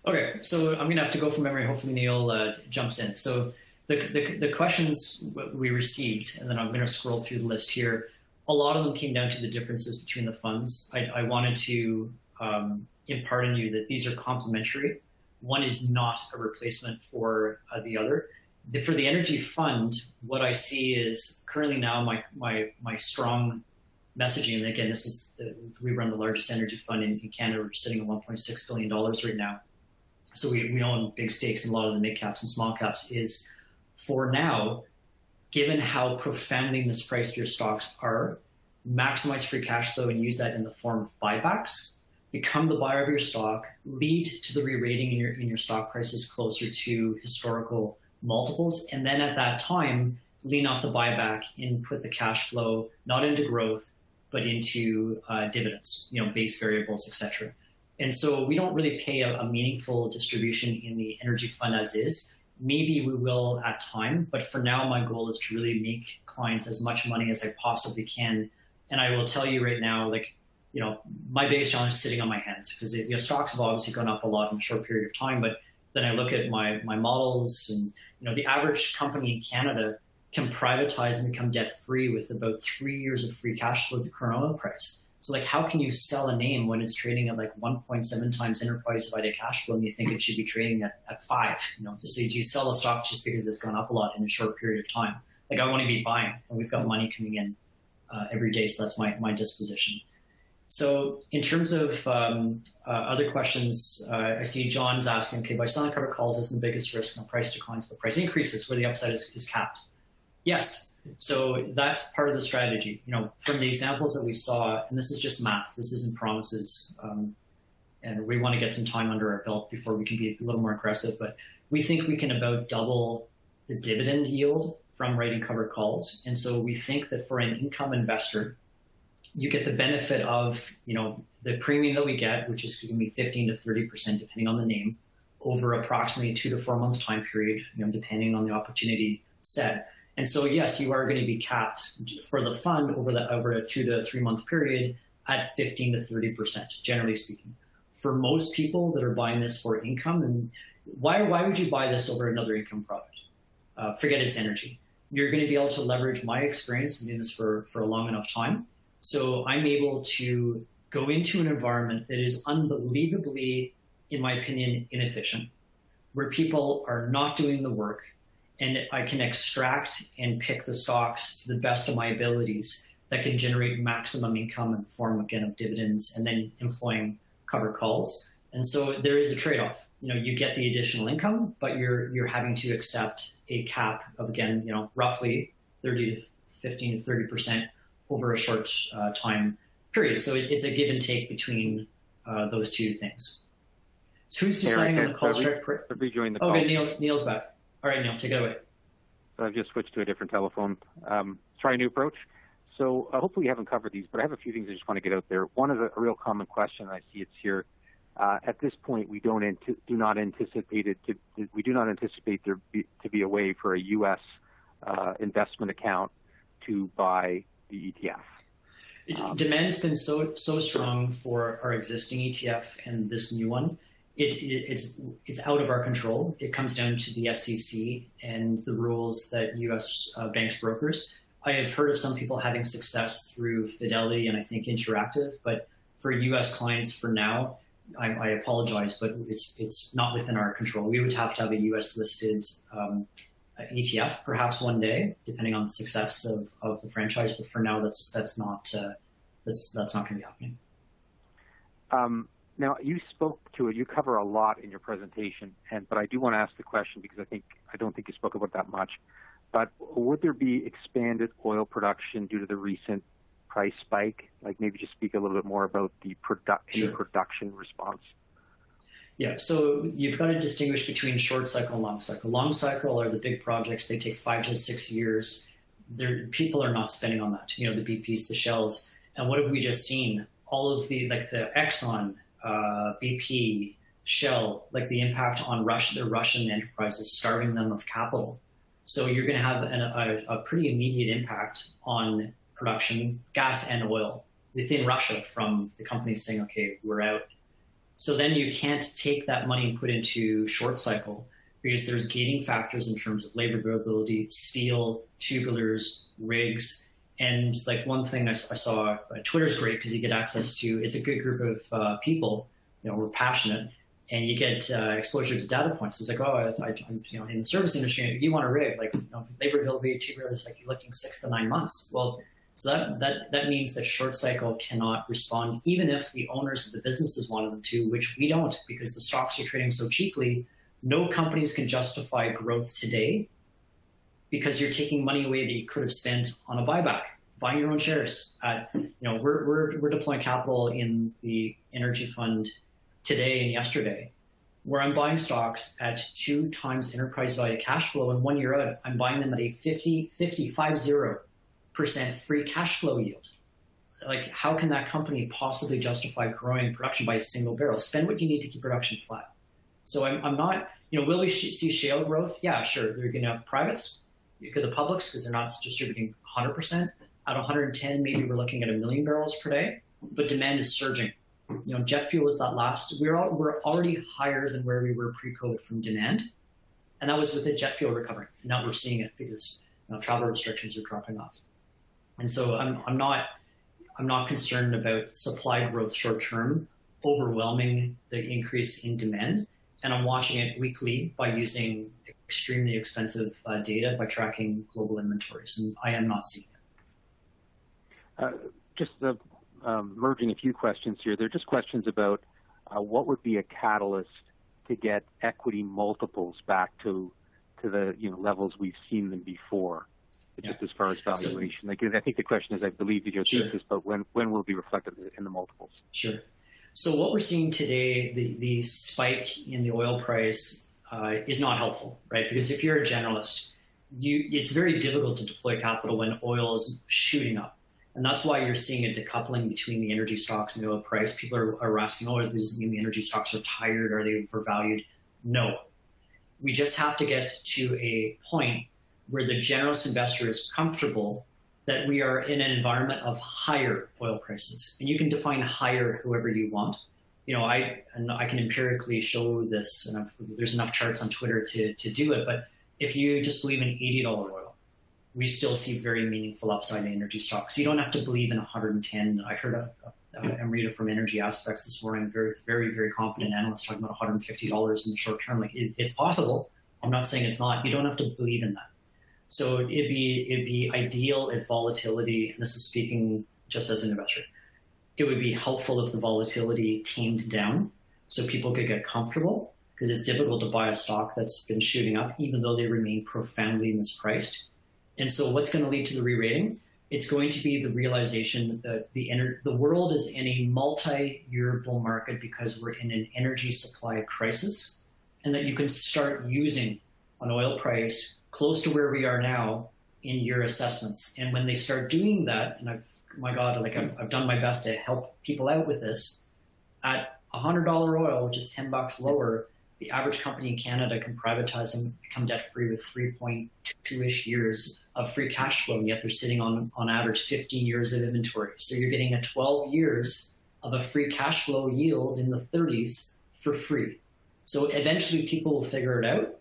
Okay, so I'm going to have to go from memory. Hopefully Neil jumps in. So the questions we received, and then I'm going to scroll through the list here. A lot of them came down to the differences between the funds. I wanted to impart on you that these are complementary. One is not a replacement for the other. For the energy fund, what I see is currently now my strong messaging, and again, we run the largest energy fund in Canada. We're sitting at $1.6 billion right now. So we own big stakes in a lot of the mid caps and small caps, is for now, given how profoundly mispriced your stocks are, maximize free cash flow and use that in the form of buybacks, become the buyer of your stock, lead to the re-rating in your stock prices closer to historical multiples, and then at that time, lean off the buyback and put the cash flow not into growth, but into dividends, base variables, etc. And so we don't really pay a meaningful distribution in the energy fund as is. Maybe we will at time, but for now, my goal is to really make clients as much money as I possibly can. And I will tell you right now, my biggest challenge is sitting on my hands because stocks have obviously gone up a lot in a short period of time. But then I look at my models, and the average company in Canada can privatize and become debt free with about 3 years of free cash flow at the current oil price. So how can you sell a name when it's trading at 1.7 times enterprise divided cash flow and you think it should be trading at 5? Do you sell a stock just because it's gone up a lot in a short period of time? I want to be buying, and we've got money coming in every day, so that's my disposition. So in terms of other questions, I see John's asking, okay, by selling covered calls isn't the biggest risk, no price declines, but price increases where the upside is capped. Yes. So that's part of the strategy. From the examples that we saw, and this is just math, this isn't promises. and we want to get some time under our belt before we can be a little more aggressive. But we think we can about double the dividend yield from writing covered calls. And so we think that for an income investor, you get the benefit of, the premium that we get, which is going to be 15 to 30%, depending on the name, over approximately 2 to 4 month time period, depending on the opportunity set. And so, yes, you are going to be capped for the fund over a 2 to 3 month period at 15 to 30%, generally speaking. For most people that are buying this for income, and why would you buy this over another income product? Forget its energy. You're going to be able to leverage my experience in doing this for a long enough time. So I'm able to go into an environment that is unbelievably, in my opinion, inefficient, where people are not doing the work, and I can extract and pick the stocks to the best of my abilities that can generate maximum income in the form, again, of dividends, and then employing covered calls. And so there is a trade-off. You get the additional income, but you're having to accept a cap of, again, roughly 30 to 15 to 30% over a short time period. So it's a give and take between those two things. So who's deciding on the call strike? Rejoin the call. Okay, Neil's back. All right, Neil, take it away. So I've just switched to a different telephone. Try a new approach. So hopefully you haven't covered these, but I have a few things I just want to get out there. One is a real common question. I see it's here. At this point, we do not anticipate there to be a way for a U.S. Investment account to buy the ETF. Demand's been so strong for our existing ETF and this new one. It's out of our control. It comes down to the SEC and the rules that U.S. banks brokers. I have heard of some people having success through Fidelity and I think Interactive, but for U.S. clients for now, I apologize, but it's not within our control. We would have to have a U.S. listed ETF perhaps one day, depending on the success of the franchise. But for now, that's not going to be happening. Now you spoke to it. You cover a lot in your presentation, but I do want to ask the question because I don't think you spoke about that much. But would there be expanded oil production due to the recent price spike? Like maybe just speak a little bit more about the production response. Yeah, so you've got to distinguish between short cycle and long cycle. Long cycle are the big projects. They take 5 to 6 years. People are not spending on that. The BPs, the Shells. And what have we just seen? All of the Exxon, BP, Shell, the impact on the Russian enterprises, starving them of capital. So you're going to have a pretty immediate impact on production, gas and oil within Russia from the companies saying, okay, we're out. So then you can't take that money and put into short cycle because there's gating factors in terms of labor availability, steel, tubulars, rigs. And one thing I saw, Twitter's great because you get access to, it's a good group of people, we're passionate, and you get exposure to data points. It's I'm in the service industry, you want a rig, labor availability, tubulars, you're looking 6 to 9 months. Well, so that means that short cycle cannot respond, even if the owners of the businesses wanted them to, which we don't, because the stocks are trading so cheaply. No companies can justify growth today because you're taking money away that you could have spent on a buyback, buying your own shares. We're deploying capital in the energy fund today and yesterday, where I'm buying stocks at 2 times enterprise value cash flow, and 1 year out, I'm buying them at a 50% free cash flow yield. How can that company possibly justify growing production by a single barrel? Spend what you need to keep production flat. So I'm not, will we see shale growth? Yeah, sure. They're going to have privates, the publics, because they're not distributing 100%. At 110, maybe we're looking at 1 million barrels per day, but demand is surging. Jet fuel is that last. We're already higher than where we were pre-COVID from demand, and that was with the jet fuel recovering. Now we're seeing it because travel restrictions are dropping off. And so I'm not concerned about supply growth short term overwhelming the increase in demand, and I'm watching it weekly by using extremely expensive data by tracking global inventories, and I am not seeing it. Merging a few questions here. They're just questions about what would be a catalyst to get equity multiples back to the levels we've seen them before. Just as far as valuation. I think the question is, I believe in your thesis, but when will it be reflected in the multiples? Sure. So what we're seeing today, the spike in the oil price is not helpful, right? Because if you're a generalist, it's very difficult to deploy capital when oil is shooting up. And that's why you're seeing a decoupling between the energy stocks and the oil price. People are asking, oh, does this mean the energy stocks are tired? Are they overvalued? No. We just have to get to a point where the generalist investor is comfortable that we are in an environment of higher oil prices. And you can define higher however you want. You know, I can empirically show this, and there's enough charts on Twitter to do it, but if you just believe in $80 oil, we still see very meaningful upside in energy stocks. You don't have to believe in 110. I heard Amrita from Energy Aspects this morning, very confident analyst talking about $150 in the short term. Like it's possible. I'm not saying it's not. You don't have to believe in that. So it'd be ideal if volatility, and this is speaking just as an investor, it would be helpful if the volatility tamed down so people could get comfortable, because it's difficult to buy a stock that's been shooting up even though they remain profoundly mispriced. And so what's going to lead to the re-rating? It's going to be the realization that the world is in a multi-year bull market because we're in an energy supply crisis, and that you can start using an oil price close to where we are now in your assessments. And when they start doing that, and I've done my best to help people out with this, at $100 oil, which is $10 lower, the average company in Canada can privatize and become debt-free with 3.2-ish years of free cash flow, and yet they're sitting on average 15 years of inventory. So you're getting a 12 years of a free cash flow yield in the 30s for free. So eventually people will figure it out.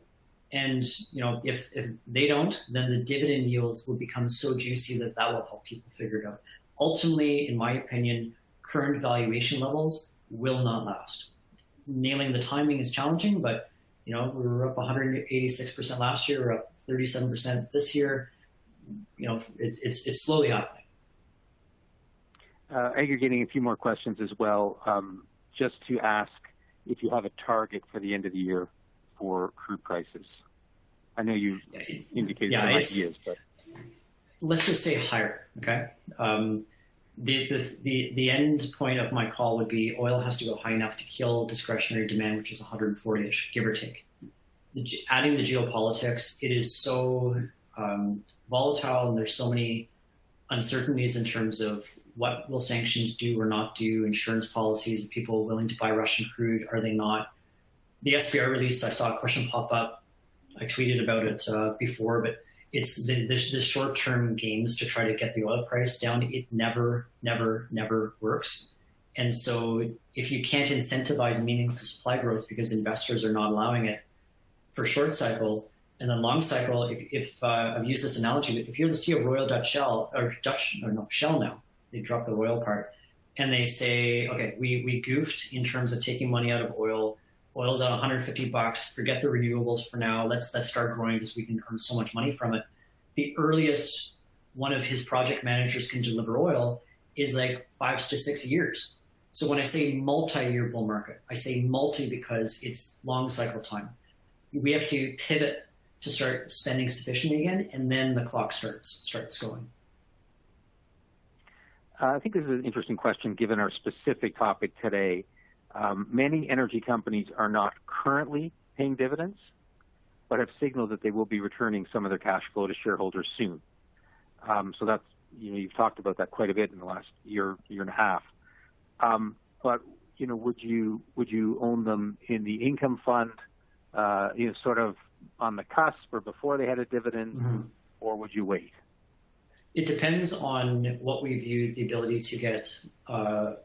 And you know, if they don't, then the dividend yields will become so juicy that will help people figure it out. Ultimately, in my opinion, current valuation levels will not last. Nailing the timing is challenging, but you know, we were up 186% last year, we're up 37% this year. You know, it's slowly happening. Aggregating a few more questions as well, just to ask if you have a target for the end of the year for crude prices. I know you indicated some ideas, but let's just say higher. Okay. The end point of my call would be oil has to go high enough to kill discretionary demand, which is 140-ish, give or take. Adding the geopolitics, it is so volatile, and there's so many uncertainties in terms of what will sanctions do or not do, insurance policies, are people willing to buy Russian crude, are they not? The SPR release, I saw a question pop up. I tweeted about it before, but it's the short-term games to try to get the oil price down. It never works. And so if you can't incentivize meaningful supply growth because investors are not allowing it for short cycle, and then long cycle, if I've used this analogy, but if you're the CEO of Royal Dutch Shell, Shell now, they dropped the oil part, and they say, okay, we goofed in terms of taking money out of oil. Oil's at $150. Forget the renewables for now. Let's start growing because we can earn so much money from it. The earliest one of his project managers can deliver oil is like 5 to 6 years. So when I say multi-year bull market, I say multi because it's long cycle time. We have to pivot to start spending sufficiently again, and then the clock starts going. I think this is an interesting question given our specific topic today. Many energy companies are not currently paying dividends, but have signaled that they will be returning some of their cash flow to shareholders soon. So that's, you know, you've talked about that quite a bit in the last year and a half. But you know, would you own them in the income fund, you know, sort of on the cusp or before they had a dividend, or would you wait? It depends on what we view the ability to get a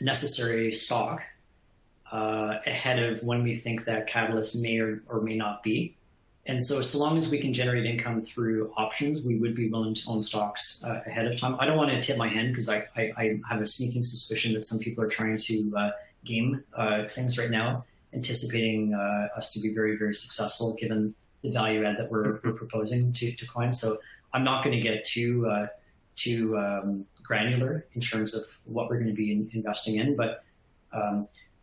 necessary stock ahead of when we think that catalyst may or may not be. And so long as we can generate income through options, we would be willing to own stocks ahead of time. I don't want to tip my hand because I have a sneaking suspicion that some people are trying to game things right now, anticipating us to be very successful given the value add that we're proposing to clients. So I'm not going to get too granular in terms of what we're going to be investing in, but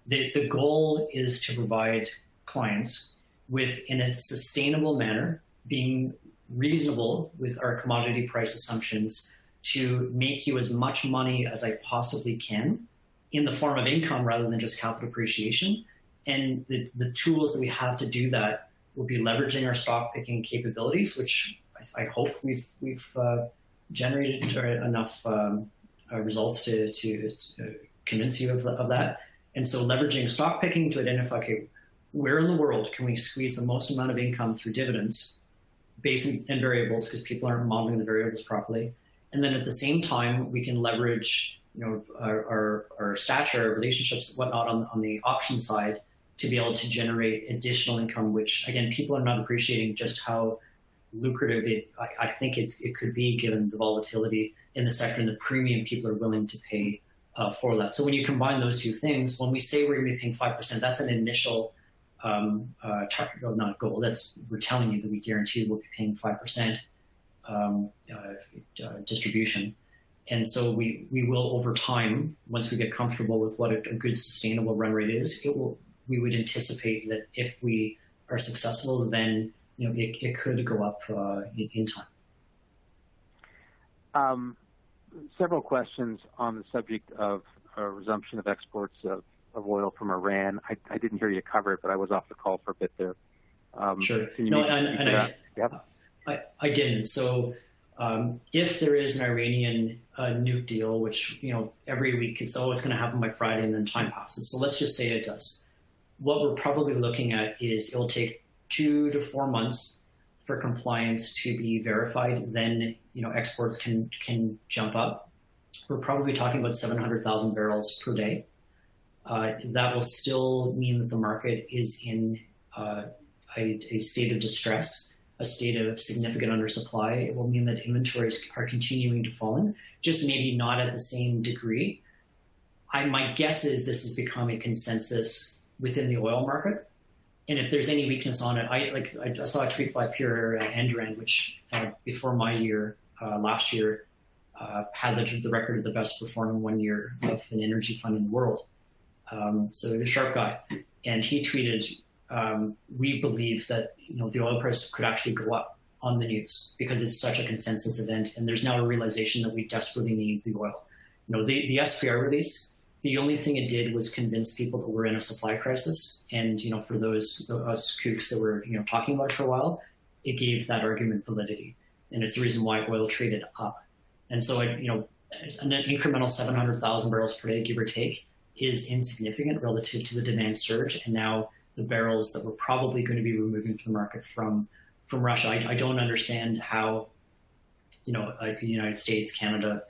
the goal is to provide clients with, in a sustainable manner, being reasonable with our commodity price assumptions to make you as much money as I possibly can in the form of income rather than just capital appreciation. And the tools that we have to do that will be leveraging our stock picking capabilities, which I hope we've generated enough results to convince you of that. And so leveraging stock picking to identify, okay, where in the world can we squeeze the most amount of income through dividends, base and variables, because people aren't modeling the variables properly. And then at the same time, we can leverage, our stature, our relationships, whatnot on the option side to be able to generate additional income, which again, people are not appreciating just how lucrative I think it could be given the volatility in the sector and the premium people are willing to pay for that. So when you combine those two things, when we say we're going to be paying 5%, that's an initial target, not a goal. We're telling you that we guarantee we'll be paying 5% distribution. And so we will, over time, once we get comfortable with what a good sustainable run rate is, we would anticipate that if we are successful, then it could go up in time. Several questions on the subject of resumption of exports of oil from Iran. I didn't hear you cover it, but I was off the call for a bit there. Sure. I didn't. So if there is an Iranian nuke deal, which every week it's going to happen by Friday, and then time passes. So let's just say it does. What we're probably looking at is it'll take 2 to 4 months for compliance to be verified. Then exports can jump up. We're probably talking about 700,000 barrels per day. That will still mean that the market is in a state of distress, a state of significant undersupply. It will mean that inventories are continuing to fall in, just maybe not at the same degree. My guess is this has become a consensus within the oil market. And if there's any weakness on it, I saw a tweet by Pierre Andurand, which before my year, last year, had the record of the best performing 1 year of an energy fund in the world. So he's a sharp guy. And he tweeted, we believe that the oil price could actually go up on the news because it's such a consensus event. And there's now a realization that we desperately need the oil. The SPR release, the only thing it did was convince people that we're in a supply crisis. And, for us kooks that were, talking about it for a while, it gave that argument validity. And it's the reason why oil traded up. And so, an incremental 700,000 barrels per day, give or take, is insignificant relative to the demand surge. And now the barrels that we're probably going to be removing from the market from Russia. I don't understand how, the United States, Canada,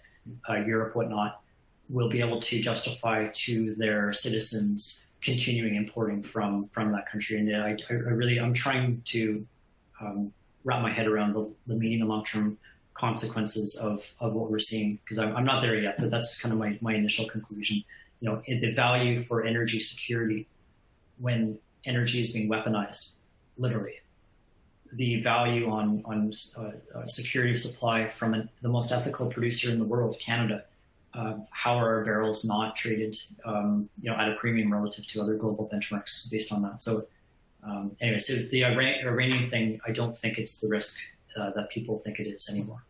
Europe, whatnot, will be able to justify to their citizens continuing importing from that country. And I'm trying to wrap my head around the medium and long-term consequences of what we're seeing, because I'm not there yet, but that's kind of my initial conclusion. The value for energy security when energy is being weaponized, literally. The value on security of supply from the most ethical producer in the world, Canada. How are our barrels not traded, at a premium relative to other global benchmarks based on that? So, anyway, so the Iranian thing, I don't think it's the risk that people think it is anymore.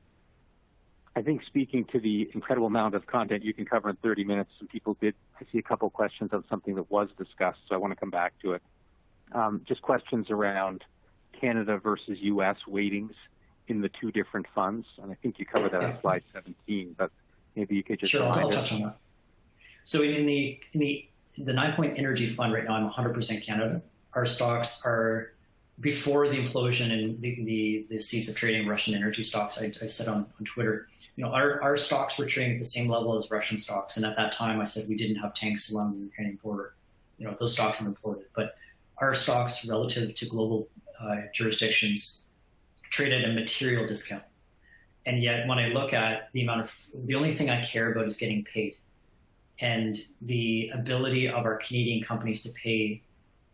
I think speaking to the incredible amount of content you can cover in 30 minutes, some people I see a couple of questions on something that was discussed, so I want to come back to it. Just questions around Canada versus U.S. weightings in the two different funds. And I think you covered that on slide 17, but maybe you could just Sure, I'll touch on that. So in the Ninepoint Energy Fund right now, I'm 100% Canada. Our stocks are, before the implosion and the cease of trading Russian energy stocks, I said on Twitter, our stocks were trading at the same level as Russian stocks. And at that time, I said we didn't have tanks along the Ukrainian border. Those stocks have imploded. But our stocks relative to global jurisdictions trade at a material discount. And yet when I look at the only thing I care about is getting paid. And the ability of our Canadian companies to pay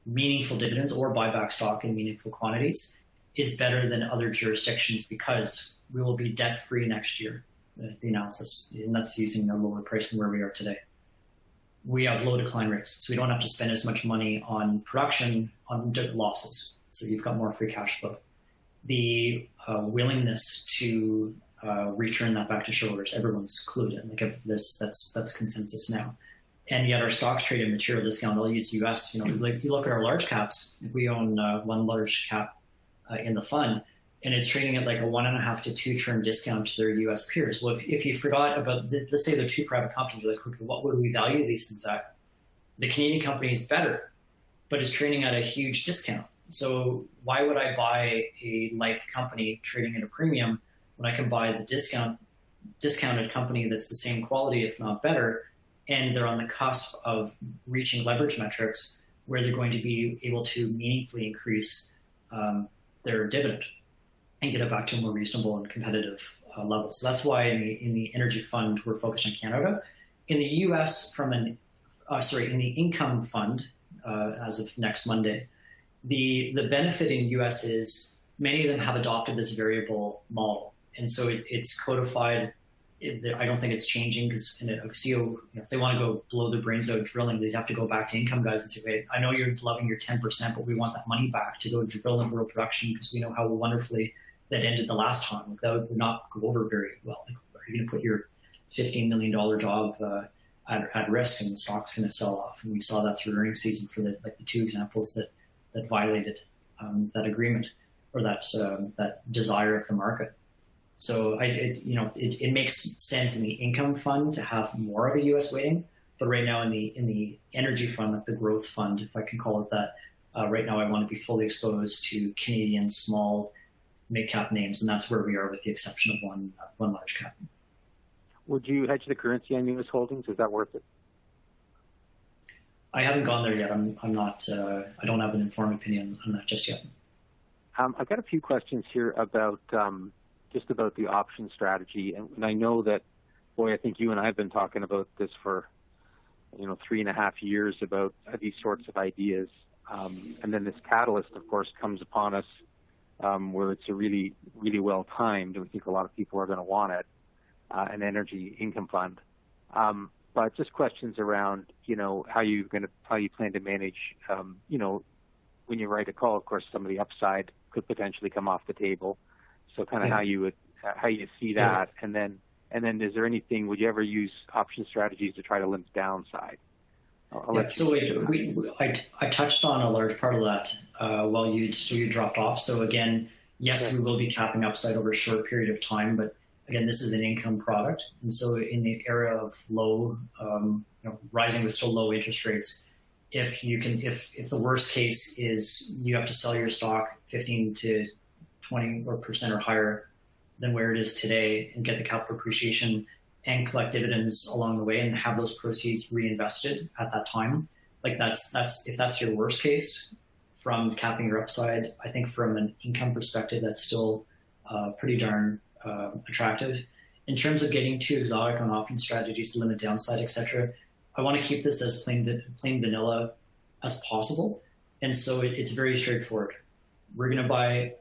meaningful dividends or buy back stock in meaningful quantities is better than other jurisdictions because we will be debt-free next year, the analysis, and that's using a lower price than where we are today. We have low decline rates, so we don't have to spend as much money on production on losses. So you've got more free cash flow. The willingness to return that back to shareholders, everyone's clued in. That's consensus now. and yet our stocks trade at material discount. I'll use US. Like you look at our large caps. We own one large cap in the fund, and it's trading at like a 1.5 to 2 turn discount to their US peers. Well, if you forgot about, let's say they're 2 private companies, you're like, okay, what would we value these things at? The Canadian company is better, but it's trading at a huge discount. So why would I buy a like company trading at a premium when I can buy the discounted company that's the same quality, if not better, and they're on the cusp of reaching leverage metrics where they're going to be able to meaningfully increase their dividend and get it back to a more reasonable and competitive level. So that's why in the energy fund, we're focused on Canada. In the US, in the income fund, as of next Monday, the benefit in US is many of them have adopted this variable model. And so it's codified. I don't think it's changing, because in a CO, if they want to go blow their brains out drilling, they'd have to go back to income guys and say, wait, I know you're loving your 10%, but we want that money back to go drill and grow production, because we know how wonderfully that ended the last time. Like, that would not go over very well. Like, are you going to put your $15 million job at risk, and the stock's going to sell off? And we saw that through earnings season for the 2 examples that violated that agreement, or that desire of the market. So it makes sense in the income fund to have more of a U.S. weighting, but right now in the energy fund, like the growth fund, if I can call it that, right now I want to be fully exposed to Canadian small mid-cap names, and that's where we are, with the exception of one large cap. Would you hedge the currency on U.S. holdings? Is that worth it? I haven't gone there yet. I'm not. I don't have an informed opinion on that just yet. I've got a few questions here about just about the option strategy, and I know that, boy, I think you and I have been talking about this for 3.5 years about these sorts of ideas, and then this catalyst, of course, comes upon us where it's a really, really well timed, and we think a lot of people are going to want it, an energy income fund. But just questions around, how you plan to manage, when you write a call, of course, some of the upside could potentially come off the table. So kind of how you see that, and then is there anything? Would you ever use option strategies to try to limit downside? I touched on a large part of that while you dropped off. So again, yes, we will be capping upside over a short period of time, but again, this is an income product, and so in the era of low, rising with still low interest rates, if the worst case is you have to sell your stock 15 to 20% or higher than where it is today, and get the capital appreciation and collect dividends along the way, and have those proceeds reinvested at that time, like that's if that's your worst case from capping your upside, I think from an income perspective, that's still pretty darn attractive. In terms of getting too exotic on option strategies to limit downside, etc., I want to keep this as plain vanilla as possible, and so it's very straightforward. We're going to buy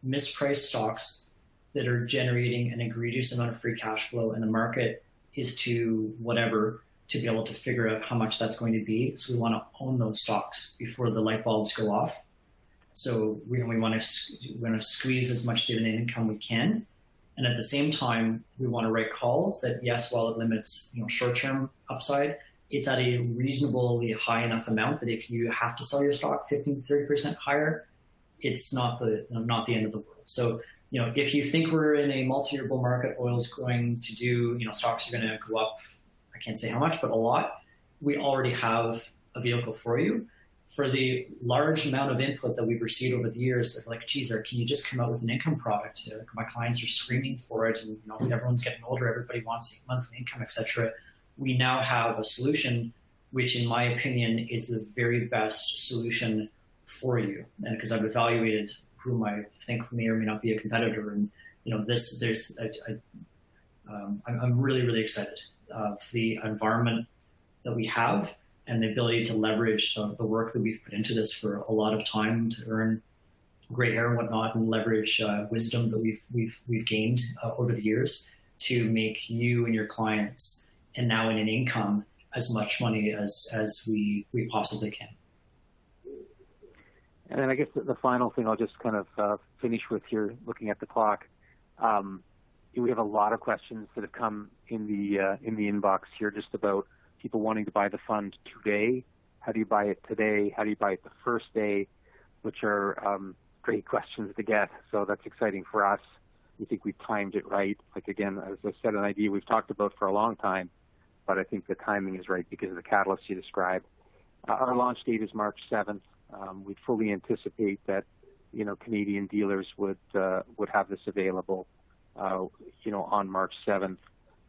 mispriced stocks that are generating an egregious amount of free cash flow, and the market is to whatever to be able to figure out how much that's going to be. So we want to own those stocks before the light bulbs go off. So we want to squeeze as much dividend income we can, and at the same time we want to write calls that, yes, while it limits short-term upside, it's at a reasonably high enough amount that if you have to sell your stock 15 to 30% higher, it's not the end of the world. So, if you think we're in a multi-year bull market, oil's going to do, stocks are going to go up, I can't say how much, but a lot, we already have a vehicle for you. For the large amount of input that we've received over the years, they're like, geez, can you just come out with an income product? My clients are screaming for it, and everyone's getting older, everybody wants monthly income, etc. We now have a solution, which in my opinion is the very best solution for you, and because I've evaluated whom I think may or may not be a competitor, and I'm really, really excited of the environment that we have and the ability to leverage the work that we've put into this for a lot of time to earn gray hair and whatnot, and leverage wisdom that we've gained over the years to make you and your clients, and now in an income, as much money as we possibly can. And then I guess the final thing I'll just kind of finish with here, looking at the clock. We have a lot of questions that have come in the inbox here, just about people wanting to buy the fund today. How do you buy it today? How do you buy it the first day? Which are great questions to get. So that's exciting for us. We think we've timed it right. Like, again, as I said, an idea we've talked about for a long time, but I think the timing is right because of the catalyst you described. Our launch date is March 7th. We fully anticipate that, Canadian dealers would have this available, on March 7th.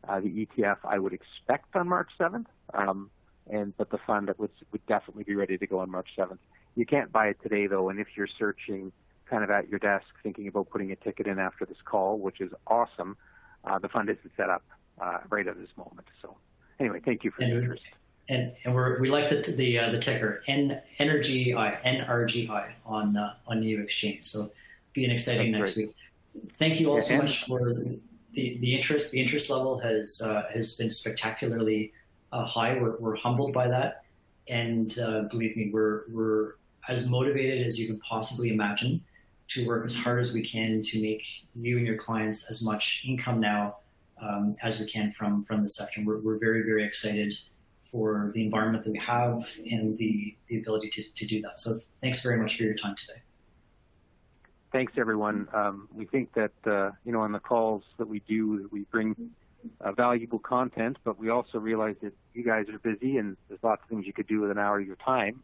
The ETF I would expect on March 7th, but the fund would definitely be ready to go on March 7th. You can't buy it today, though, and if you're searching kind of at your desk thinking about putting a ticket in after this call, which is awesome, the fund isn't set up right at this moment. So anyway, thank you for the interest. And we like the ticker NRGI on New Exchange. So be an exciting next week. Thank you all so much for the interest. The interest level has been spectacularly high. We're humbled by that, and believe me, we're as motivated as you can possibly imagine to work as hard as we can to make you and your clients as much income now as we can from the sector. We're very, very excited for the environment that we have and the ability to do that. So thanks very much for your time today. Thanks, everyone. We think that, on the calls that we do, we bring valuable content, but we also realize that you guys are busy and there's lots of things you could do with an hour of your time.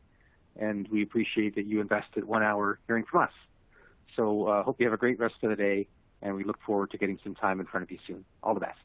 And we appreciate that you invested 1 hour hearing from us. So hope you have a great rest of the day, and we look forward to getting some time in front of you soon. All the best.